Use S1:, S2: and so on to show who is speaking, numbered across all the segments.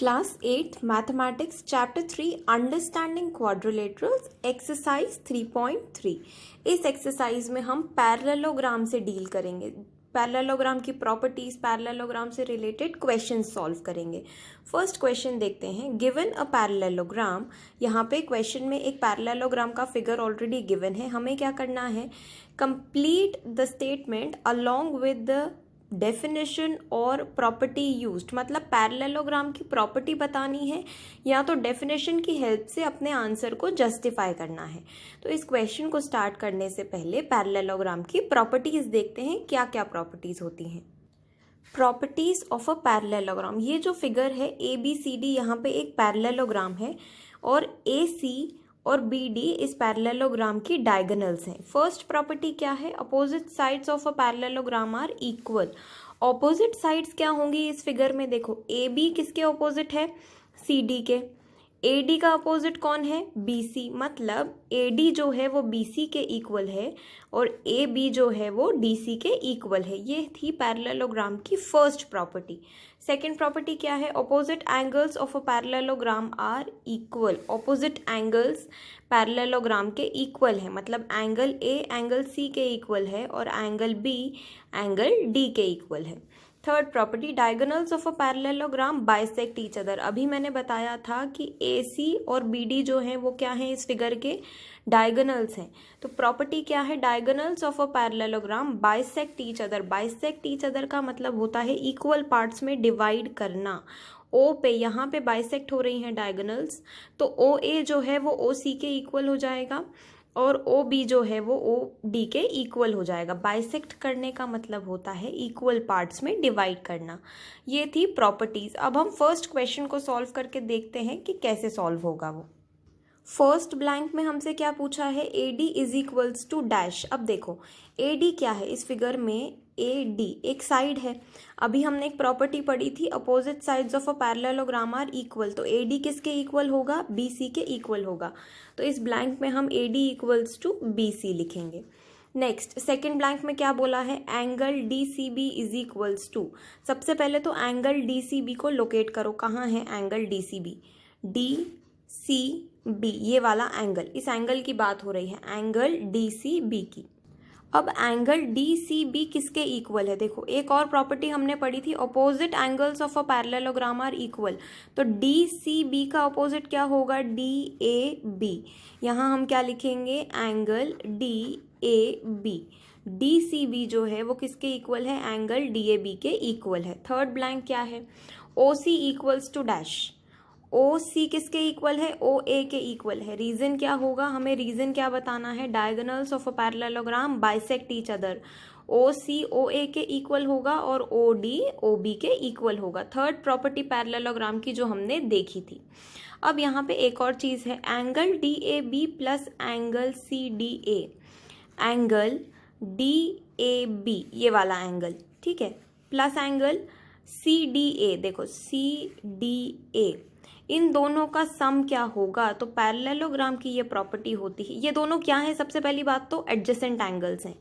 S1: Class 8 Mathematics Chapter 3 Understanding Quadrilaterals Exercise 3.3। इस exercise में हम पैरेललोग्राम से डील करेंगे, पैरेललोग्राम की प्रॉपर्टीज, पैरेललोग्राम से रिलेटेड क्वेश्चन सॉल्व करेंगे। फर्स्ट क्वेश्चन देखते हैं। गिवन अ पैरेललोग्राम, यहाँ पे क्वेश्चन में एक पैरेललोग्राम का फिगर ऑलरेडी गिवन है। हमें क्या करना है, complete the statement along with the definition और प्रॉपर्टी यूज्ड। मतलब पैरेललोग्राम की प्रॉपर्टी बतानी है या तो डेफिनेशन की हेल्प से अपने आंसर को जस्टिफाई करना है। तो इस क्वेश्चन को स्टार्ट करने से पहले पैरेललोग्राम की प्रॉपर्टीज देखते हैं, क्या क्या प्रॉपर्टीज होती हैं। प्रॉपर्टीज ऑफ अ पैरेललोग्राम, ये जो फिगर है ABCD, यहाँ पे एक पैरेललोग्राम है और AC और BD इस पैरेललोग्राम की डायगोनल्स हैं। फर्स्ट प्रॉपर्टी क्या है, opposite sides of a parallelogram are equal. Opposite sides क्या होंगी इस फिगर में, देखो AB किसके ऑपोजिट है, CD के। AD का अपोजिट कौन है, BC, मतलब AD जो है वो BC के इक्वल है और AB जो है वो DC के इक्वल है। ये थी पैरेललोग्राम की फर्स्ट प्रॉपर्टी। सेकेंड प्रॉपर्टी क्या है, opposite angles of a parallelogram are equal. Opposite angles parallelogram के इक्वल है, मतलब एंगल A एंगल C के इक्वल है और एंगल B एंगल D के इक्वल है। Third property, diagonals of a parallelogram bisect each other. अभी मैंने बताया था कि AC और BD जो हैं वो क्या हैं, इस फिगर के डायगोनल्स हैं। तो प्रॉपर्टी क्या है, diagonals of a parallelogram bisect each other. Bisect each other का मतलब होता है इक्वल पार्ट्स में डिवाइड करना। O पे, यहाँ पे बाइसेक्ट हो रही हैं डायगोनल्स, तो OA जो है वो OC के इक्वल हो जाएगा और OB जो है वो OD के इक्वल हो जाएगा। बाइसेक्ट करने का मतलब होता है इक्वल पार्ट्स में डिवाइड करना। ये थी प्रॉपर्टीज। अब हम फर्स्ट क्वेश्चन को सॉल्व करके देखते हैं कि कैसे सॉल्व होगा वो। फर्स्ट ब्लैंक में हमसे क्या पूछा है, AD is equals to dash. अब देखो AD क्या है, इस फिगर में AD एक साइड है। अभी हमने एक प्रॉपर्टी पढ़ी थी, opposite sides of a parallelogram are equal. तो AD किसके इक्वल होगा, BC के इक्वल होगा। तो इस ब्लैंक में हम AD इक्वल्स टू BC लिखेंगे। नेक्स्ट सेकेंड ब्लैंक में क्या बोला है, angle DCB is equals to. सबसे पहले तो एंगल DCB को लोकेट करो, कहाँ है एंगल DCB, DCB ये वाला एंगल, इस एंगल की बात हो रही है, एंगल DCB की। अब एंगल DCB किसके इक्वल है, देखो एक और प्रॉपर्टी हमने पढ़ी थी, opposite angles of a parallelogram are equal. तो DCB का अपोजिट क्या होगा, DAB। यहाँ हम क्या लिखेंगे, एंगल DAB। DCB जो है वो किसके इक्वल है, एंगल DAB के इक्वल है। थर्ड ब्लैंक क्या है, OC equals to dash. OC किसके इक्वल है, OA के इक्वल है। रीजन क्या होगा, हमें रीजन क्या बताना है, diagonals of a parallelogram bisect each other. OC OA के इक्वल होगा और OD OB के इक्वल होगा। थर्ड प्रॉपर्टी पैरेललोग्राम की जो हमने देखी थी। अब यहाँ पे एक और चीज़ है, angle DAB plus angle CDA। Angle DAB ये वाला एंगल, ठीक है, प्लस एंगल CDA, देखो CDA, इन दोनों का सम क्या होगा। तो पैरेललोग्राम की ये प्रॉपर्टी होती है। ये दोनों क्या है, सबसे पहली बात तो एडजेसेंट एंगल्स हैं।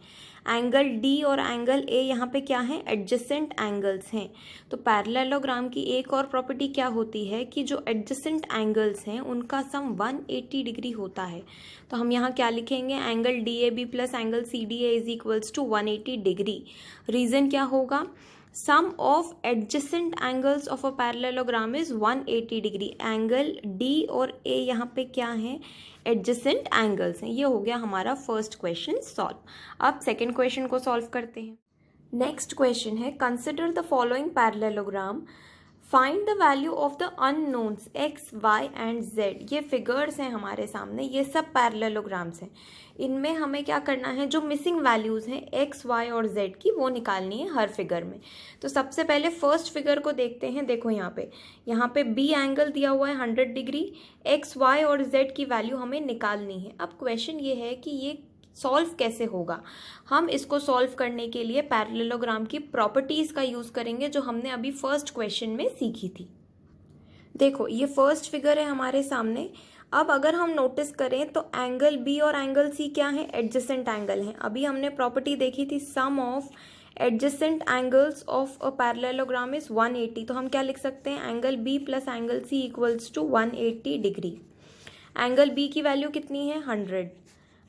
S1: एंगल D और एंगल A यहाँ पे क्या है, एडजेसेंट एंगल्स हैं। तो पैरेललोग्राम की एक और प्रॉपर्टी क्या होती है कि जो एडजेसेंट एंगल्स हैं उनका सम 180 डिग्री होता है। तो हम यहाँ क्या लिखेंगे, angle DAB plus angle CDA is equals to 180 degree. Reason क्या होगा, sum of adjacent angles of a parallelogram is 180 degree. Angle D और A यहाँ पे क्या है, एडजेसेंट एंगल्स हैं। ये हो गया हमारा फर्स्ट क्वेश्चन सॉल्व। अब सेकंड क्वेश्चन को सॉल्व करते हैं। नेक्स्ट क्वेश्चन है, consider the following parallelogram, find the value of the unknowns X, Y and Z। ये फिगर्स हैं हमारे सामने, ये सब पैरेललोग्राम्स हैं। इनमें हमें क्या करना है, जो मिसिंग वैल्यूज़ हैं X, Y और Z की, वो निकालनी है हर फिगर में। तो सबसे पहले फर्स्ट फिगर को देखते हैं। देखो यहाँ पे B एंगल दिया हुआ है 100 डिग्री, X, Y और Z की वैल्यू हमें निकालनी है। अब क्वेश्चन ये है कि ये सॉल्व कैसे होगा। हम इसको सॉल्व करने के लिए पैरेललोग्राम की प्रॉपर्टीज़ का यूज़ करेंगे जो हमने अभी फर्स्ट क्वेश्चन में सीखी थी। देखो ये फर्स्ट फिगर है हमारे सामने। अब अगर हम नोटिस करें तो एंगल B और एंगल C क्या है, एडजेसेंट एंगल हैं। अभी हमने प्रॉपर्टी देखी थी, sum of adjacent angles of a parallelogram is 180, तो हम क्या लिख सकते हैं, angle B plus angle C equals to 180 degree. Angle B की वैल्यू कितनी है 100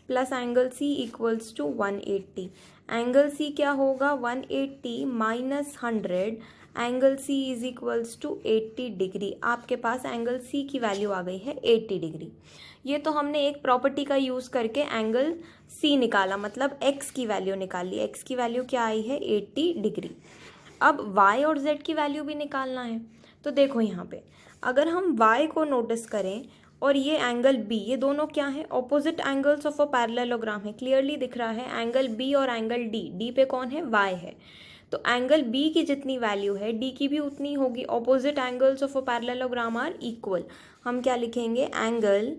S1: plus angle C equals to 180। Angle C क्या होगा 180 minus 100, angle C is equals to 80 degree. आपके पास एंगल सी की वैल्यू आ गई है 80 डिग्री। ये तो हमने एक प्रॉपर्टी का यूज़ करके एंगल सी निकाला, मतलब एक्स की वैल्यू निकाली। एक्स की वैल्यू क्या आई है 80 डिग्री। अब वाई और जेड की वैल्यू भी निकालना है। तो देखो यहाँ पे अगर हम वाई को नोटिस करें और ये एंगल बी, ये दोनों क्या है, opposite angles of a parallelogram है। क्लियरली दिख रहा है एंगल बी और एंगल डी, डी पे कौन है वाई है, तो एंगल बी की जितनी वैल्यू है डी की भी उतनी होगी। Opposite angles of a parallelogram are equal. हम क्या लिखेंगे, angle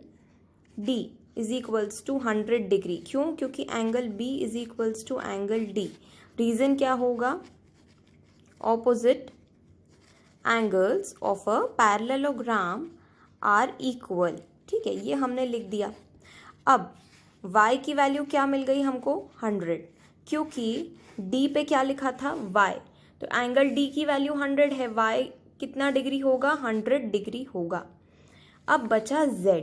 S1: D is equals to 100 degree. क्यों, क्योंकि angle B is equals to angle D. Reason क्या होगा, opposite angles of a parallelogram are equal. ठीक है, ये हमने लिख दिया। अब y की वैल्यू क्या मिल गई हमको 100, क्योंकि d पे क्या लिखा था y, तो एंगल d की वैल्यू 100 है, y कितना डिग्री होगा 100 डिग्री होगा। अब बचा z,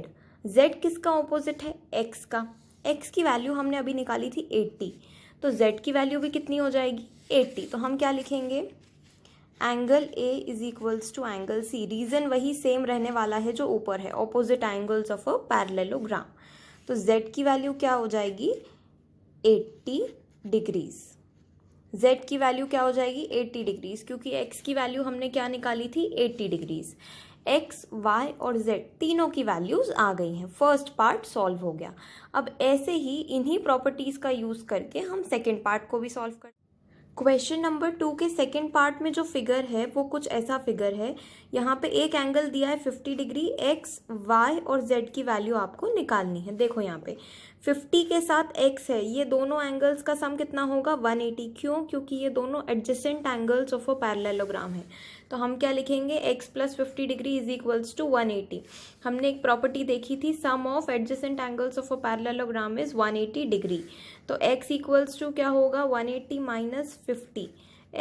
S1: z किसका ऑपोजिट है x का। x की वैल्यू हमने अभी निकाली थी 80, तो z की वैल्यू भी कितनी हो जाएगी 80। तो हम क्या लिखेंगे, angle A is equals to angle C. Reason वही सेम रहने वाला है जो ऊपर है, opposite angles of a parallelogram. तो z की वैल्यू क्या हो जाएगी 80 डिग्रीज। z की वैल्यू क्या हो जाएगी 80 डिग्रीज, क्योंकि x की वैल्यू हमने क्या निकाली थी 80 डिग्रीज। x, y और z तीनों की वैल्यूज आ गई हैं। फर्स्ट पार्ट सॉल्व हो गया। अब ऐसे ही इन्हीं प्रॉपर्टीज का यूज करके हम सेकेंड पार्ट को भी सॉल्व कर। क्वेश्चन नंबर 2 के सेकेंड पार्ट में जो फिगर है वो कुछ ऐसा फिगर है। यहाँ पे एक एंगल दिया है 50 डिग्री, x, y और z की वैल्यू आपको निकालनी है। देखो यहाँ पे 50 के साथ x है, ये दोनों एंगल्स का सम कितना होगा 180। क्यों, क्योंकि ये दोनों adjacent angles of a parallelogram है। तो हम क्या लिखेंगे, x plus 50 degree is equals to 180। हमने एक प्रॉपर्टी देखी थी, sum of adjacent angles of a parallelogram is 180 degree. तो x इक्वल्स टू क्या होगा 180 minus 50,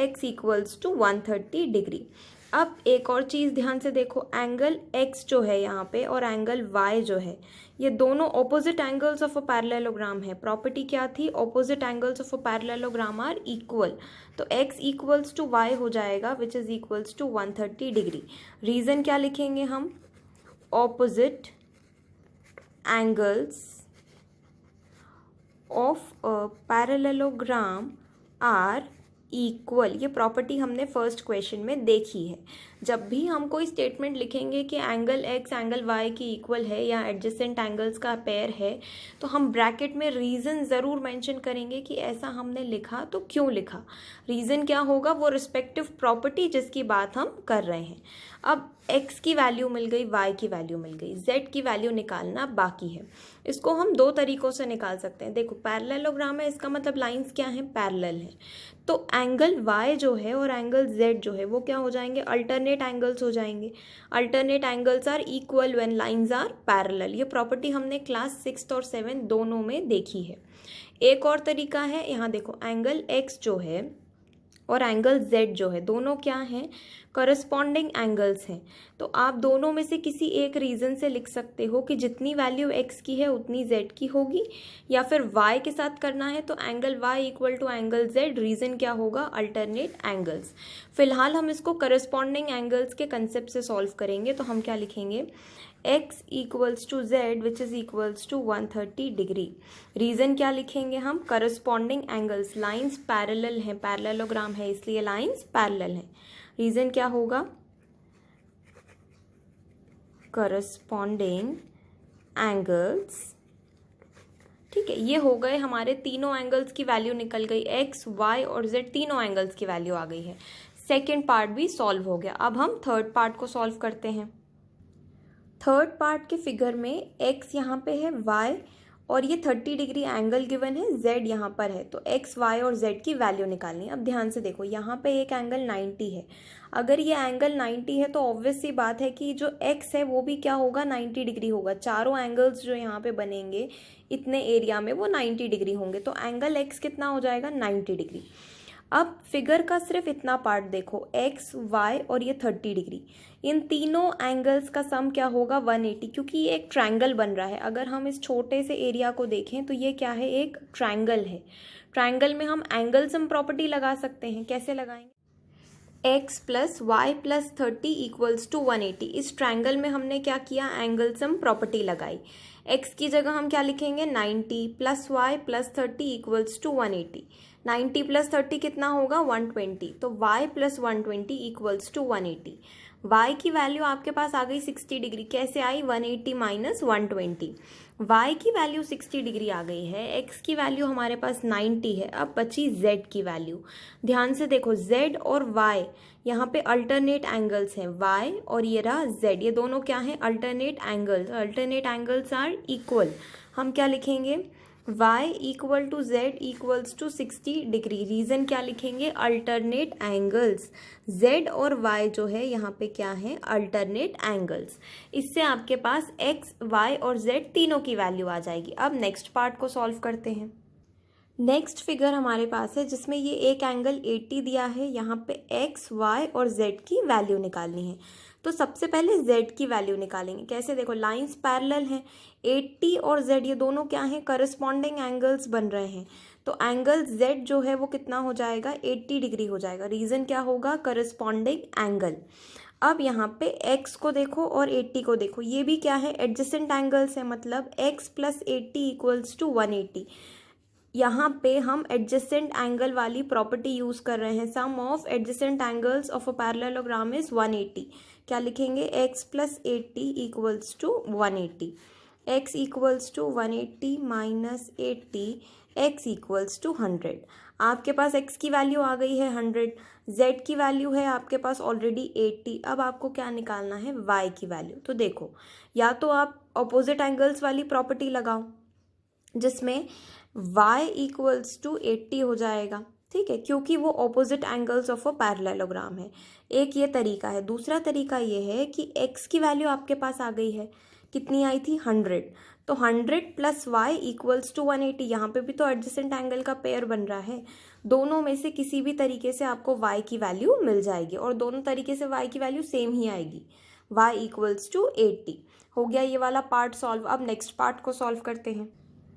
S1: x equals to 130 degree. अब एक और चीज़ ध्यान से देखो, एंगल x जो है यहाँ पे और एंगल y जो है, ये दोनों opposite angles of a parallelogram है। प्रॉपर्टी क्या थी, opposite angles of a parallelogram are equal. तो x इक्वल्स टू y हो जाएगा which is equals to 130 degree. Reason क्या लिखेंगे हम, opposite angles of a parallelogram are equal. ये प्रॉपर्टी हमने फर्स्ट क्वेश्चन में देखी है। जब भी हम कोई स्टेटमेंट लिखेंगे कि एंगल x एंगल y की इक्वल है या एडजेसेंट एंगल्स का पेयर है, तो हम ब्रैकेट में रीज़न ज़रूर मेंशन करेंगे कि ऐसा हमने लिखा तो क्यों लिखा। रीज़न क्या होगा, वो रिस्पेक्टिव प्रॉपर्टी जिसकी बात हम कर रहे हैं। अब x की वैल्यू मिल गई, y की वैल्यू मिल गई, z की वैल्यू निकालना बाकी है। इसको हम दो तरीक़ों से निकाल सकते हैं। देखो पैरेललोग्राम है, इसका मतलब लाइंस क्या हैं, पैरेलल है। तो एंगल y जो है और एंगल z जो है वो क्या हो जाएंगे, अल्टरनेट एंगल्स हो जाएंगे। Alternate angles are equal when lines are parallel. ये प्रॉपर्टी हमने क्लास 6 और 7 दोनों में देखी है। एक और तरीका है, यहाँ देखो एंगल x जो है और एंगल z जो है, दोनों क्या हैं, करस्पॉन्डिंग एंगल्स हैं। तो आप दोनों में से किसी एक रीज़न से लिख सकते हो कि जितनी वैल्यू x की है उतनी z की होगी, या फिर y के साथ करना है तो angle y equal to angle z। Reason क्या होगा, अल्टरनेट एंगल्स। फिलहाल हम इसको करस्पॉन्डिंग एंगल्स के कंसेप्ट से सॉल्व करेंगे। तो हम क्या लिखेंगे, x equals to z which is equals to 130 degree. Reason क्या लिखेंगे हम, करस्पॉन्डिंग एंगल्स, लाइंस पैरेलल हैं, पैरेललोग्राम है इसलिए लाइंस पैरेलल हैं। रीज़न क्या होगा, करस्पॉन्डिंग एंगल्स। ठीक है, ये हो गए हमारे तीनों एंगल्स की वैल्यू निकल गई, x, y और z तीनों एंगल्स की वैल्यू आ गई है। सेकेंड पार्ट भी सॉल्व हो गया। अब हम थर्ड पार्ट को सॉल्व करते हैं। थर्ड पार्ट के फिगर में x यहाँ पे है, y और ये 30 डिग्री एंगल गिवन है, z यहाँ पर है। तो x, y और z की वैल्यू निकालनी है। अब ध्यान से देखो, यहाँ पे एक एंगल 90 है। अगर ये एंगल 90 है तो ऑब्वियस सी बात है कि जो x है वो भी क्या होगा 90 डिग्री होगा। चारों एंगल्स जो यहाँ पे बनेंगे इतने एरिया में वो 90 डिग्री होंगे। तो एंगल x कितना हो जाएगा 90 डिग्री। अब फिगर का सिर्फ इतना पार्ट देखो, एक्स वाई और ये 30 डिग्री, इन तीनों एंगल्स का सम क्या होगा 180, क्योंकि ये एक ट्रायंगल बन रहा है। अगर हम इस छोटे से एरिया को देखें तो ये क्या है, एक ट्रायंगल है। ट्रायंगल में हम एंगल सम प्रॉपर्टी लगा सकते हैं। कैसे लगाएंगे, x plus Y plus 30 equals to 180। इस ट्रायंगल में हमने क्या किया, एंगल सम प्रॉपर्टी लगाई। x की जगह हम क्या लिखेंगे, 90 plus Y plus 30 equals to 180। 90 plus 30 कितना होगा, 120। तो y plus 120 equals to 180। y की वैल्यू आपके पास आ गई 60 डिग्री। कैसे आई, 180 माइनस 120। y की वैल्यू 60 डिग्री आ गई है, x की वैल्यू हमारे पास 90 है। अब बची z की वैल्यू। ध्यान से देखो, z और y यहाँ पे अल्टरनेट एंगल्स हैं, y और ये रहा z, ये दोनों क्या हैं, alternate angles. Alternate angles are equal. हम क्या लिखेंगे, y equal to z equals to 60 degree. Reason क्या लिखेंगे, अल्टरनेट एंगल्स। z और y जो है यहाँ पे क्या है, अल्टरनेट एंगल्स। इससे आपके पास x, y और z तीनों की वैल्यू आ जाएगी। अब नेक्स्ट पार्ट को सॉल्व करते हैं। नेक्स्ट फिगर हमारे पास है जिसमें ये एक एंगल 80 दिया है, यहाँ पे x, y और z की वैल्यू निकालनी है। तो सबसे पहले z की वैल्यू निकालेंगे। कैसे, देखो लाइंस पैरेलल हैं, 80 और z ये दोनों क्या हैं, करस्पॉन्डिंग एंगल्स बन रहे हैं। तो एंगल z जो है वो कितना हो जाएगा, 80 डिग्री हो जाएगा। रीज़न क्या होगा, करस्पॉन्डिंग एंगल। अब यहाँ पे x को देखो और 80 को देखो, ये भी क्या है, एडजेसेंट एंगल्स है, मतलब x प्लस 80 इक्वल्स टू 180। यहाँ पे हम एडजेसेंट एंगल वाली प्रॉपर्टी यूज़ कर रहे हैं। Sum of adjacent angles of a parallelogram is 180। क्या लिखेंगे, x plus 80 equals to 180। x equals to 180 minus 80, x equals to 100। आपके पास x की वैल्यू आ गई है 100, z की वैल्यू है आपके पास ऑलरेडी 80। अब आपको क्या निकालना है, y की वैल्यू। तो देखो, या तो आप ऑपोजिट एंगल्स वाली प्रॉपर्टी लगाओ जिसमें y इक्वल्स टू 80 हो जाएगा, ठीक है, क्योंकि वो opposite angles of a parallelogram है। एक ये तरीका है। दूसरा तरीका ये है कि x की वैल्यू आपके पास आ गई है, कितनी आई थी, 100। तो 100 प्लस वाई इक्वल्स टू 180। यहाँ पे भी तो एडजेसेंट एंगल का पेयर बन रहा है। दोनों में से किसी भी तरीके से आपको y की वैल्यू मिल जाएगी और दोनों तरीके से y की वैल्यू सेम ही आएगी। y इक्वल्स टू 80 हो गया ये वाला पार्ट सॉल्व। अब नेक्स्ट पार्ट को सॉल्व करते हैं।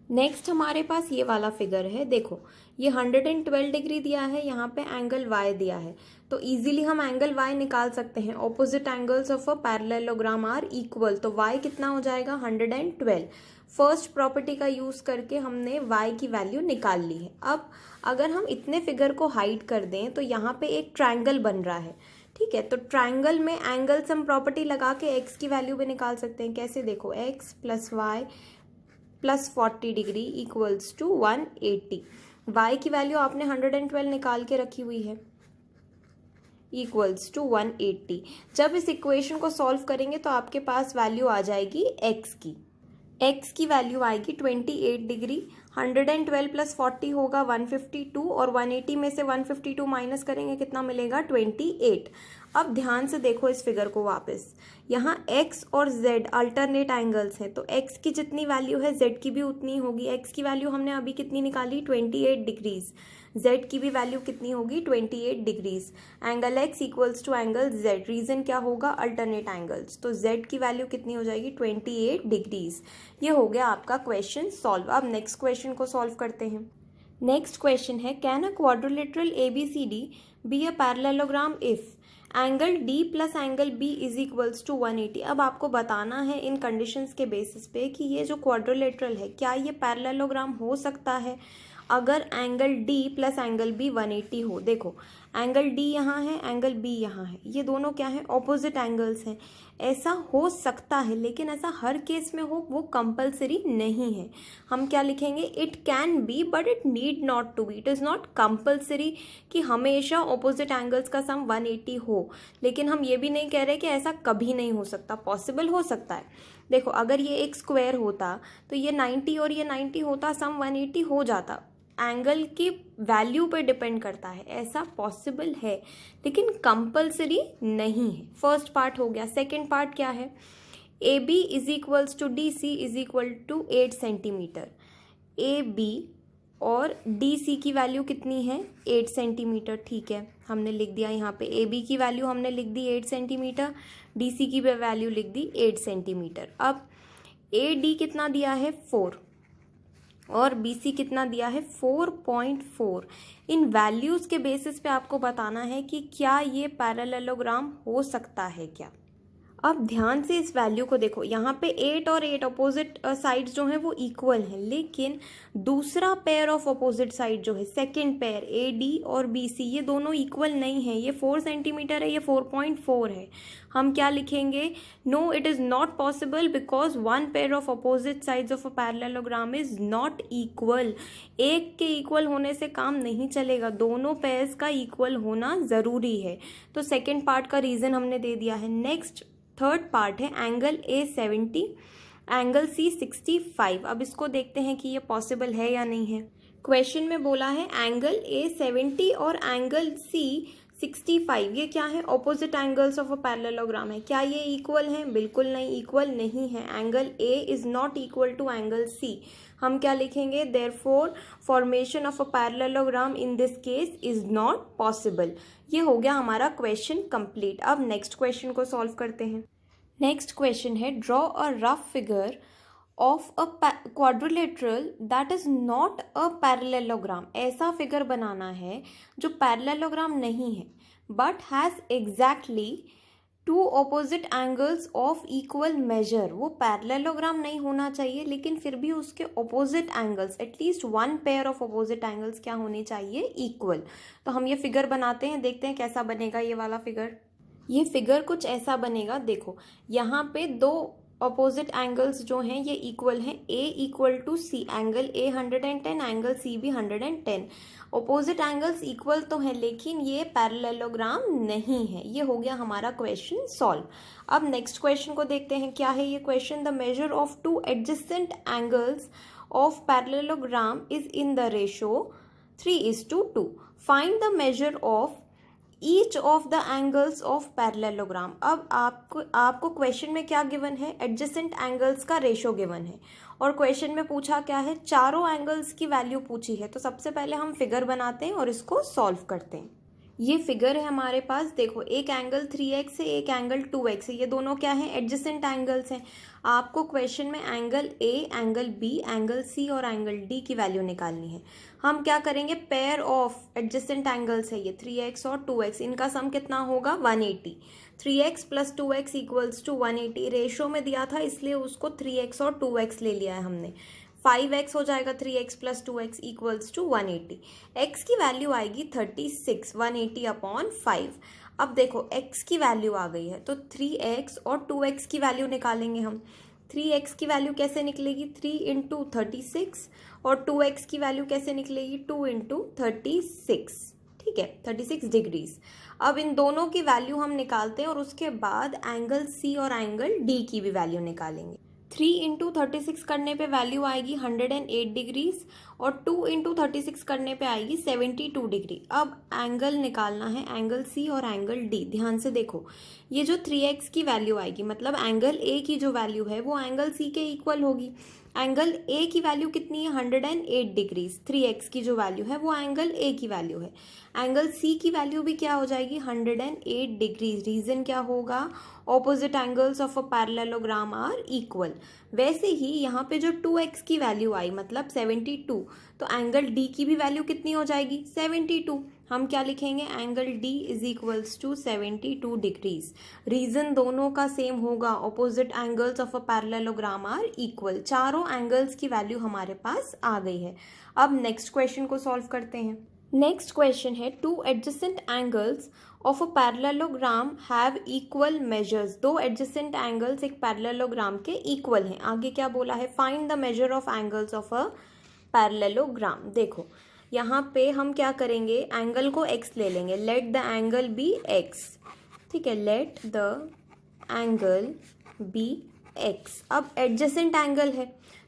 S1: नेक्स्ट हमारे पास ये वाला फिगर है, देखो ये 112 डिग्री दिया है, यहाँ पे एंगल y दिया है। तो इजीली हम एंगल y निकाल सकते हैं। Opposite angles of a parallelogram are equal, तो y कितना हो जाएगा, 112। फर्स्ट प्रॉपर्टी का यूज़ करके हमने y की वैल्यू निकाल ली है। अब अगर हम इतने फिगर को हाइड कर दें तो यहाँ पे एक ट्रायंगल बन रहा है, ठीक है। तो ट्रायंगल में एंगल सम प्रॉपर्टी लगा के x की वैल्यू भी निकाल सकते हैं। कैसे, देखो x plus Y plus 40 degree equals to 180। y की वैल्यू आपने 112 निकाल के रखी हुई है, इक्वल्स टू 180। जब इस इक्वेशन को सॉल्व करेंगे तो आपके पास वैल्यू आ जाएगी x की। x की वैल्यू आएगी 28 डिग्री। 112 प्लस 40 होगा 152 और 180 में से 152 माइनस करेंगे कितना मिलेगा, 28। अब ध्यान से देखो इस फिगर को वापस, यहाँ x और z अल्टरनेट एंगल्स हैं, तो x की जितनी वैल्यू है z की भी उतनी होगी। x की वैल्यू हमने अभी कितनी निकाली, 28 डिग्रीज। z की भी वैल्यू कितनी होगी, 28 degrees. Angle x equals to angle z, reason क्या होगा, अल्टरनेट एंगल्स। तो z की वैल्यू कितनी हो जाएगी, 28 डिग्रीज। ये हो गया आपका क्वेश्चन सॉल्व। अब नेक्स्ट क्वेश्चन को सॉल्व करते हैं। नेक्स्ट क्वेश्चन है, can a quadrilateral ABCD be a parallelogram if angle D plus angle B is equals to 180। अब आपको बताना है इन कंडीशंस के बेसिस पे कि ये जो क्वाड्रिलेटरल है क्या ये पैरेललोग्राम हो सकता है अगर angle D plus angle B 180 हो। देखो एंगल D यहाँ है, एंगल B यहाँ है, ये दोनों क्या है, ऑपोजिट एंगल्स हैं। ऐसा हो सकता है लेकिन ऐसा हर केस में हो वो कंपलसरी नहीं है। हम क्या लिखेंगे, it can be but it need not to be. It is not compulsory कि हमेशा ऑपोजिट एंगल्स का सम 180 हो, लेकिन हम ये भी नहीं कह रहे कि ऐसा कभी नहीं हो सकता, पॉसिबल हो सकता है। देखो अगर ये एक स्क्वायर होता तो ये 90 और ये 90 होता, सम 180 हो जाता। एंगल की वैल्यू पे डिपेंड करता है, ऐसा पॉसिबल है लेकिन कंपलसरी नहीं है। फर्स्ट पार्ट हो गया। सेकंड पार्ट क्या है, AB is equals to DC is equal to 8 centimetre. AB और डी सी की वैल्यू कितनी है 8 सेंटीमीटर। ठीक है, हमने लिख दिया यहाँ पे ए बी की वैल्यू हमने लिख दी 8 सेंटीमीटर, डी सी की वैल्यू लिख दी 8 सेंटीमीटर। अब ए डी कितना दिया है 4 और बी सी कितना दिया है 4.4। इन वैल्यूज़ के बेसिस पे आपको बताना है कि क्या ये पैरेललोग्राम हो सकता है क्या। अब ध्यान से इस वैल्यू को देखो, यहाँ पे 8 और 8 अपोजिट साइड्स जो हैं वो इक्वल हैं, लेकिन दूसरा पेयर ऑफ अपोजिट साइड जो है सेकंड पेयर ए डी और बी सी, ये दोनों इक्वल नहीं है। ये 4 सेंटीमीटर है, ये 4.4 है। हम क्या लिखेंगे, no it is not possible because one pair of opposite sides of a parallelogram is not equal. एक के इक्वल होने से काम नहीं चलेगा, दोनों पेयर्स का इक्वल होना ज़रूरी है। तो सेकेंड पार्ट का रीज़न हमने दे दिया है। नेक्स्ट थर्ड पार्ट है एंगल ए 70, एंगल सी 65। अब इसको देखते हैं कि ये पॉसिबल है या नहीं है। क्वेश्चन में बोला है एंगल ए 70 और एंगल सी 65, ये क्या है, opposite angles of a parallelogram है। क्या ये इक्वल हैं? बिल्कुल नहीं, इक्वल नहीं है। Angle A is not equal to angle C. हम क्या लिखेंगे, therefore formation of a parallelogram in this case is not possible. ये हो गया हमारा क्वेश्चन कंप्लीट। अब नेक्स्ट क्वेश्चन को सॉल्व करते हैं। नेक्स्ट क्वेश्चन है draw a rough figure of a quadrilateral that is not a parallelogram. ऐसा फिगर बनाना है जो पैरेललोग्राम नहीं है but has exactly two opposite angles of equal major. वो पैरेललोग्राम नहीं होना चाहिए लेकिन फिर भी उसके opposite angles, at least one pair of opposite angles क्या होने चाहिए, इक्वल। तो हम ये फिगर बनाते हैं, देखते हैं कैसा बनेगा ये वाला फिगर। ये फिगर कुछ ऐसा बनेगा। देखो यहाँ पे दो अपोजिट एंगल्स जो हैं ये इक्वल हैं, A equal to C, angle A 110, angle C भी 110। अपोजिट एंगल्स इक्वल तो हैं लेकिन ये पैरेललोग्राम नहीं है। ये हो गया हमारा क्वेश्चन सॉल्व। अब नेक्स्ट क्वेश्चन को देखते हैं क्या है ये question. The measure of to adjacent angles of parallelogram is in the ratio 3:2। Find the measure of each of the angles of parallelogram. अब आपको क्वेश्चन में क्या गिवन है, एडजेसेंट एंगल्स का रेशो गिवन है और क्वेश्चन में पूछा क्या है, चारों एंगल्स की वैल्यू पूछी है। तो सबसे पहले हम फिगर बनाते हैं और इसको सॉल्व करते हैं। ये फिगर है हमारे पास। देखो एक एंगल 3x है, एक एंगल 2x है। ये दोनों क्या हैं, एडजेसेंट एंगल्स हैं। आपको क्वेश्चन में angle A, angle B, angle C और एंगल डी की वैल्यू निकालनी है। हम क्या करेंगे, पेयर ऑफ एडजेसेंट एंगल्स है ये 3x और 2x, इनका सम कितना होगा 180। 3x plus 2x equals to 180। Ratio में दिया था इसलिए उसको 3x और 2x ले लिया है हमने। 5x हो जाएगा 3x plus 2x equals to 180। x की वैल्यू आएगी 36, 180 अपॉन 5। अब देखो x की वैल्यू आ गई है तो 3x और 2x की वैल्यू निकालेंगे हम। 3x की वैल्यू कैसे निकलेगी, 3 इंटू 36 और 2x की वैल्यू कैसे निकलेगी, 2 इंटू 36। ठीक है, 36 डिग्रीज। अब इन दोनों की वैल्यू हम निकालते हैं और उसके बाद एंगल C और एंगल D की भी वैल्यू निकालेंगे। 3 इंटू 36 करने पे वैल्यू आएगी 108 डिग्रीज और 2 इंटू 36 करने पे आएगी 72 डिग्री। अब एंगल निकालना है, एंगल C और एंगल D। ध्यान से देखो, ये जो 3x की वैल्यू आएगी मतलब एंगल A की जो वैल्यू है वो एंगल C के इक्वल होगी। एंगल A की वैल्यू कितनी है 108 डिग्रीज, 3x की जो वैल्यू है वो एंगल A की वैल्यू है। एंगल C की वैल्यू भी क्या हो जाएगी 108 डिग्रीज। रीजन क्या होगा, opposite angles of a parallelogram are equal. वैसे ही यहाँ पे जो 2x की वैल्यू आई मतलब 72, तो एंगल D की भी वैल्यू कितनी हो जाएगी 72। हम क्या लिखेंगे, angle D is equals to 72 degrees. Reason दोनों का सेम होगा, opposite angles of a parallelogram are equal. चारों एंगल्स की वैल्यू हमारे पास आ गई है। अब नेक्स्ट क्वेश्चन को सॉल्व करते हैं। नेक्स्ट क्वेश्चन है to adjacent angles of a parallelogram have equal measures. दो एडजेसेंट एंगल्स एक पैरेललोग्राम के इक्वल हैं। आगे क्या बोला है, find the measure of angles of a parallelogram. देखो यहाँ पे हम क्या करेंगे, एंगल को x ले लेंगे, let the angle B x। ठीक है, let the angle B x। अब एडजेसेंट एंगल है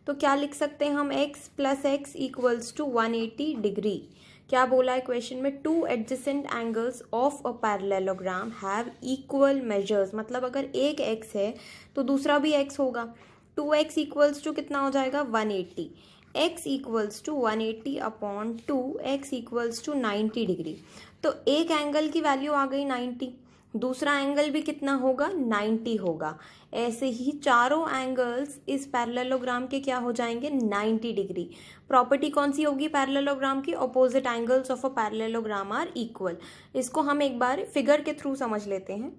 S1: तो क्या लिख सकते हैं हम, x plus X equals to 180 degree. क्या बोला है क्वेश्चन में, two adjacent angles of a parallelogram have equal measures. मतलब अगर एक x है तो दूसरा भी x होगा। 2x इक्वल्स टू कितना हो जाएगा 180। x equals to 180 upon 2 x equals to 90 degree. तो एक एंगल की वैल्यू आ गई 90, दूसरा एंगल भी कितना होगा 90 होगा। ऐसे ही चारों एंगल्स इस पैरेललोग्राम के क्या हो जाएंगे 90 डिग्री। प्रॉपर्टी कौन सी होगी पैरेललोग्राम की, opposite angles of a parallelogram are equal. इसको हम एक बार फिगर के थ्रू समझ लेते हैं।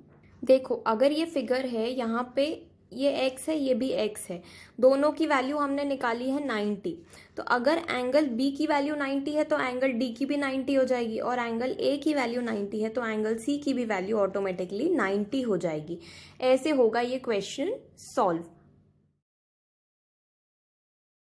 S1: देखो अगर ये फिगर है, यहाँ पे ये x है, ये भी x है, दोनों की वैल्यू हमने निकाली है 90। तो अगर एंगल B की वैल्यू 90 है तो एंगल D की भी 90 हो जाएगी, और एंगल A की वैल्यू 90 है तो एंगल C की भी वैल्यू ऑटोमेटिकली 90 हो जाएगी। ऐसे होगा ये क्वेश्चन सॉल्व।